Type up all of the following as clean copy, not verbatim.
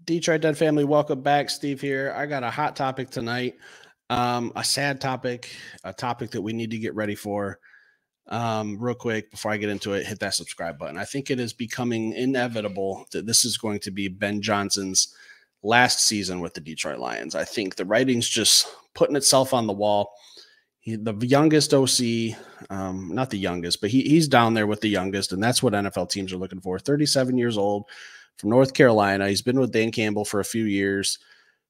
Detroit Den family, welcome back. Steve here. I got a hot topic tonight, a sad topic, a topic that we need to get ready for. Real quick, before I get into it, hit that subscribe button. I think it is becoming inevitable that this is going to be Ben Johnson's last season with the Detroit Lions. I think the writing's just putting itself on the wall. The youngest OC, not the youngest, but he's down there with the youngest, and that's what NFL teams are looking for. 37 years old, from North Carolina. He's been with Dan Campbell for a few years.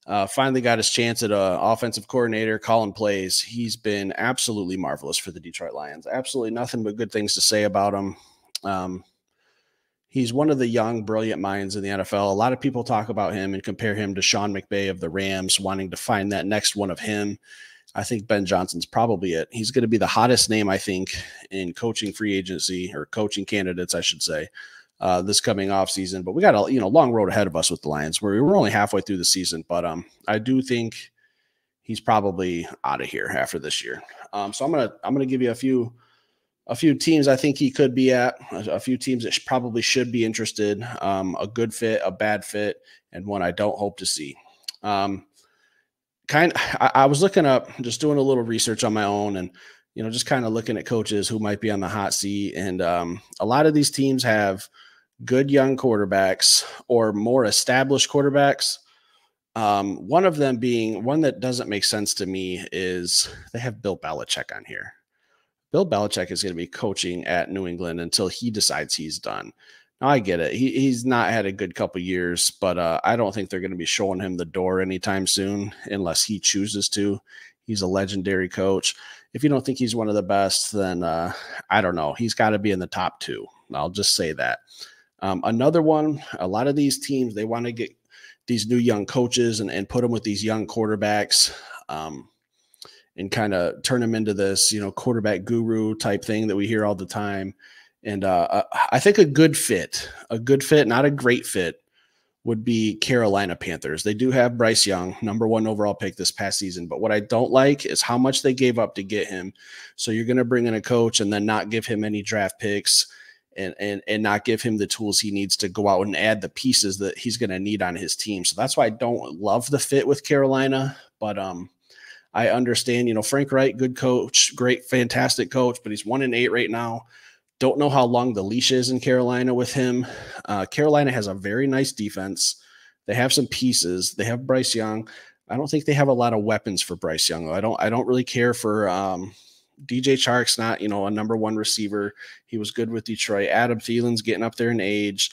Finally got his chance at an offensive coordinator, calling plays. He's been absolutely marvelous for the Detroit Lions. Absolutely nothing but good things to say about him. He's one of the young, brilliant minds in the NFL. A lot of people talk about him and compare him to Sean McVay of the Rams, wanting to find that next one of him. I think Ben Johnson's probably it. He's going to be the hottest name, I think, in coaching free agency, or coaching candidates, I should say, this coming off season. But we got a long road ahead of us with the Lions. We're only halfway through the season, but I do think he's probably out of here after this year. So I'm gonna give you a few teams I think he could be at, a few teams that probably should be interested, a good fit, a bad fit, and one I don't hope to see. I was looking up, just doing a little research on my own, and just kind of looking at coaches who might be on the hot seat. And a lot of these teams have good young quarterbacks or more established quarterbacks. One of them being one that doesn't make sense to me is they have Bill Belichick on here. Bill Belichick is going to be coaching at New England until he decides he's done. Now, I get it. He's not had a good couple years, but I don't think they're going to be showing him the door anytime soon unless he chooses to. He's a legendary coach. If you don't think he's one of the best, then I don't know. He's got to be in the top two. I'll just say that. Another one, a lot of these teams, they want to get these new young coaches and put them with these young quarterbacks and kind of turn them into this, quarterback guru type thing that we hear all the time. And I think a good fit, not a great fit, would be Carolina Panthers. They do have Bryce Young, #1 overall pick this past season. But what I don't like is how much they gave up to get him. So you're going to bring in a coach and then not give him any draft picks and not give him the tools he needs to go out and add the pieces that he's going to need on his team. So that's why I don't love the fit with Carolina. But I understand, Frank Reich, good coach, great, fantastic coach, but he's 1-8 right now. Don't know how long the leash is in Carolina with him. Carolina has a very nice defense. They have some pieces. They have Bryce Young. I don't think they have a lot of weapons for Bryce Young. I don't really care for DJ Chark's not, a #1 receiver. He was good with Detroit. Adam Thielen's getting up there in age.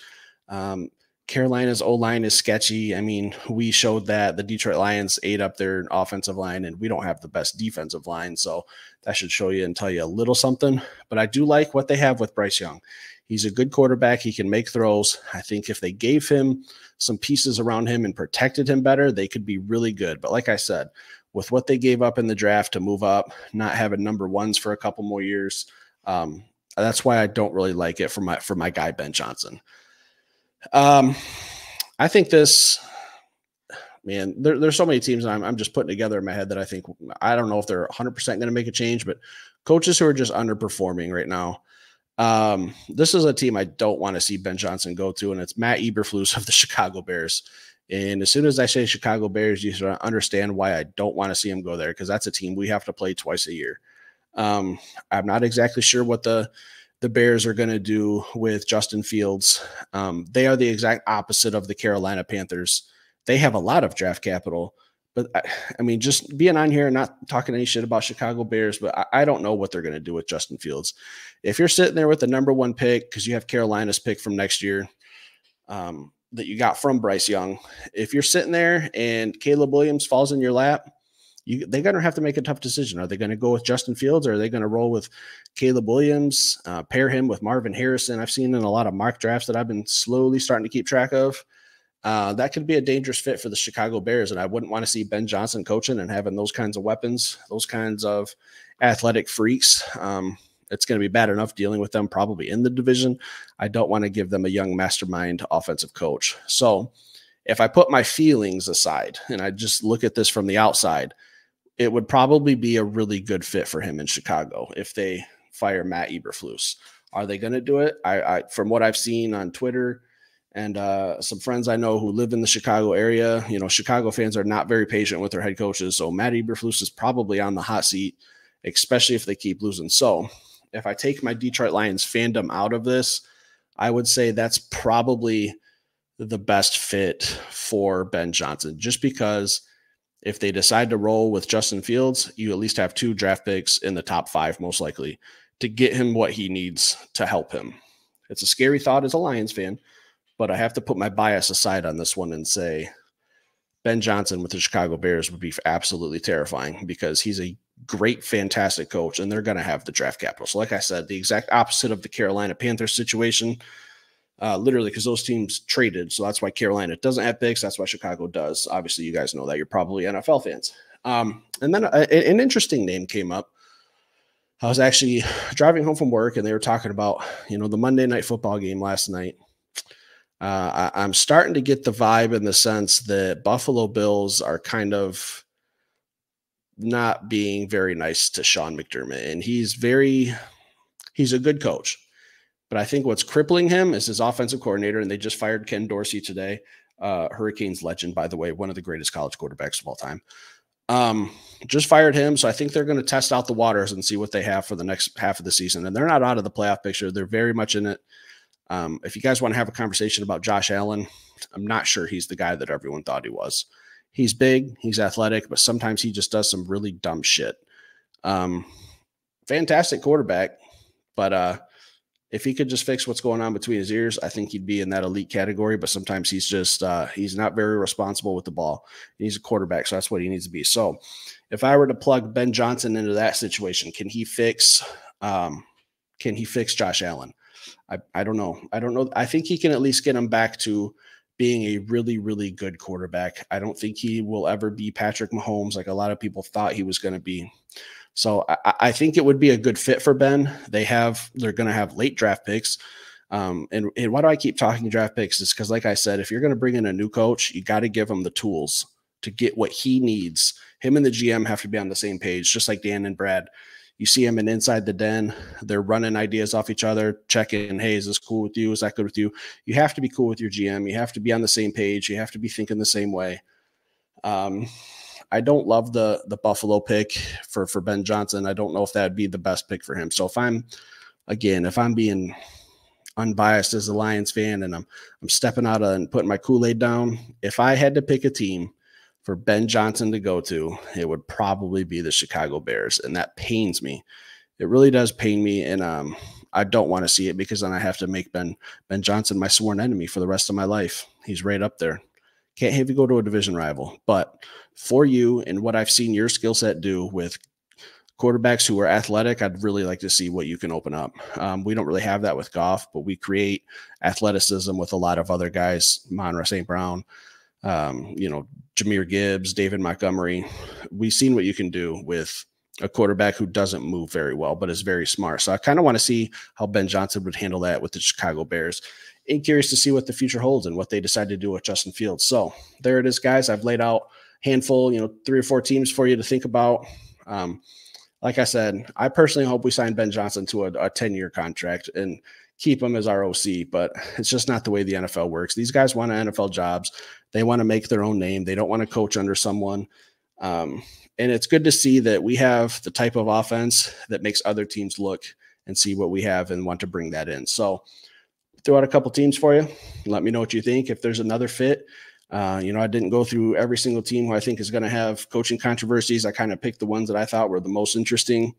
Carolina's O-line is sketchy. I mean, we showed that the Detroit Lions ate up their offensive line, and we don't have the best defensive line. So that should show you and tell you a little something. But I do like what they have with Bryce Young. He's a good quarterback. He can make throws. I think if they gave him some pieces around him and protected him better, they could be really good. But like I said, with what they gave up in the draft to move up, not having #1s for a couple more years, that's why I don't really like it for my guy, Ben Johnson. I think this, man, there's so many teams I'm just putting together in my head that I don't know if they're 100% going to make a change, but coaches who are just underperforming right now. This is a team I don't want to see Ben Johnson go to, and it's Matt Eberflus of the Chicago Bears. And as soon as I say Chicago Bears, you should understand why I don't want to see him go there, because that's a team we have to play twice a year. I'm not exactly sure what the Bears are going to do with Justin Fields. They are the exact opposite of the Carolina Panthers. They have a lot of draft capital, but I mean, just being on here and not talking any shit about Chicago Bears, but I don't know what they're going to do with Justin Fields. If you're sitting there with the #1 pick, because you have Carolina's pick from next year that you got from Bryce Young, if you're sitting there and Caleb Williams falls in your lap, they're going to have to make a tough decision. Are they going to go with Justin Fields, or are they going to roll with Caleb Williams, pair him with Marvin Harrison? I've seen in a lot of mock drafts that I've been slowly starting to keep track of. That could be a dangerous fit for the Chicago Bears, and I wouldn't want to see Ben Johnson coaching and having those kinds of weapons, those kinds of athletic freaks. It's going to be bad enough dealing with them probably in the division. I don't want to give them a young mastermind offensive coach. So if I put my feelings aside and I just look at this from the outside, it would probably be a really good fit for him in Chicago if they fire Matt Eberflus. Are they going to do it? I from what I've seen on Twitter and some friends I know who live in the Chicago area. You know, Chicago fans are not very patient with their head coaches. So Matt Eberflus is probably on the hot seat, especially if they keep losing. So if I take my Detroit Lions fandom out of this, I would say that's probably the best fit for Ben Johnson, just because if they decide to roll with Justin Fields, you at least have 2 draft picks in the top 5, most likely, to get him what he needs to help him. It's a scary thought as a Lions fan, but I have to put my bias aside on this one and say Ben Johnson with the Chicago Bears would be absolutely terrifying, because he's a great, fantastic coach, and they're going to have the draft capital. So like I said, the exact opposite of the Carolina Panthers situation, literally, because those teams traded. So that's why Carolina doesn't have picks. That's why Chicago does. Obviously, you guys know that. You're probably NFL fans. And then an interesting name came up. I was actually driving home from work, and they were talking about, you know, the Monday Night Football game last night. I'm starting to get the vibe in the sense that Buffalo Bills are kind of not being very nice to Sean McDermott, and he's a good coach. But I think what's crippling him is his offensive coordinator, and they just fired Ken Dorsey today. Hurricanes legend, by the way, one of the greatest college quarterbacks of all time. Just fired him. So I think they're going to test out the waters and see what they have for the next half of the season. And they're not out of the playoff picture. They're very much in it. If you guys want to have a conversation about Josh Allen, I'm not sure he's the guy that everyone thought he was. He's big, he's athletic, but sometimes he just does some really dumb shit. Fantastic quarterback, but if he could just fix what's going on between his ears, I think he'd be in that elite category. But sometimes he's just he's not very responsible with the ball. He's a quarterback, so that's what he needs to be. So if I were to plug Ben Johnson into that situation, can he fix Josh Allen? I don't know. I don't know. I think he can at least get him back to being a really, really good quarterback. I don't think he will ever be Patrick Mahomes like a lot of people thought he was going to be. So I think it would be a good fit for Ben. They're going to have late draft picks. And why do I keep talking draft picks? Is because, like I said, if you're going to bring in a new coach, you got to give him the tools to get what he needs. Him and the GM have to be on the same page, just like Dan and Brad. You see them in Inside the Den. They're running ideas off each other, checking, hey, is this cool with you? Is that good with you? You have to be cool with your GM. You have to be on the same page. You have to be thinking the same way. I don't love the Buffalo pick for Ben Johnson. I don't know if that'd be the best pick for him. So if I'm being unbiased as a Lions fan, and I'm stepping out and putting my Kool-Aid down, if I had to pick a team for Ben Johnson to go to, it would probably be the Chicago Bears. And that pains me. It really does pain me. And I don't want to see it, because then I have to make Ben Johnson my sworn enemy for the rest of my life. He's right up there. Can't have you go to a division rival. But for you and what I've seen your skill set do with quarterbacks who are athletic, I'd really like to see what you can open up. We don't really have that with Goff, but we create athleticism with a lot of other guys, Monra St. Brown, Jahmyr Gibbs, David Montgomery. We've seen what you can do with a quarterback who doesn't move very well, but is very smart. So I kind of want to see how Ben Johnson would handle that with the Chicago Bears. And curious to see what the future holds and what they decide to do with Justin Fields. So there it is, guys. I've laid out a handful, 3 or 4 teams for you to think about. Like I said, I personally hope we sign Ben Johnson to a 10-year contract and keep him as our OC, but it's just not the way the NFL works. These guys want NFL jobs. They want to make their own name. They don't want to coach under someone. And it's good to see that we have the type of offense that makes other teams look and see what we have and want to bring that in. So throw out a couple teams for you. Let me know what you think. If there's another fit, I didn't go through every single team who I think is going to have coaching controversies. I kind of picked the ones that I thought were the most interesting,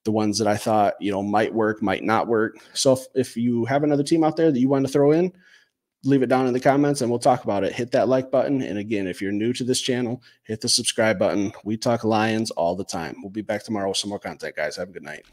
the ones that I thought, might work, might not work. So if you have another team out there that you want to throw in, leave it down in the comments and we'll talk about it. Hit that like button. And again, if you're new to this channel, hit the subscribe button. We talk Lions all the time. We'll be back tomorrow with some more content, guys. Have a good night.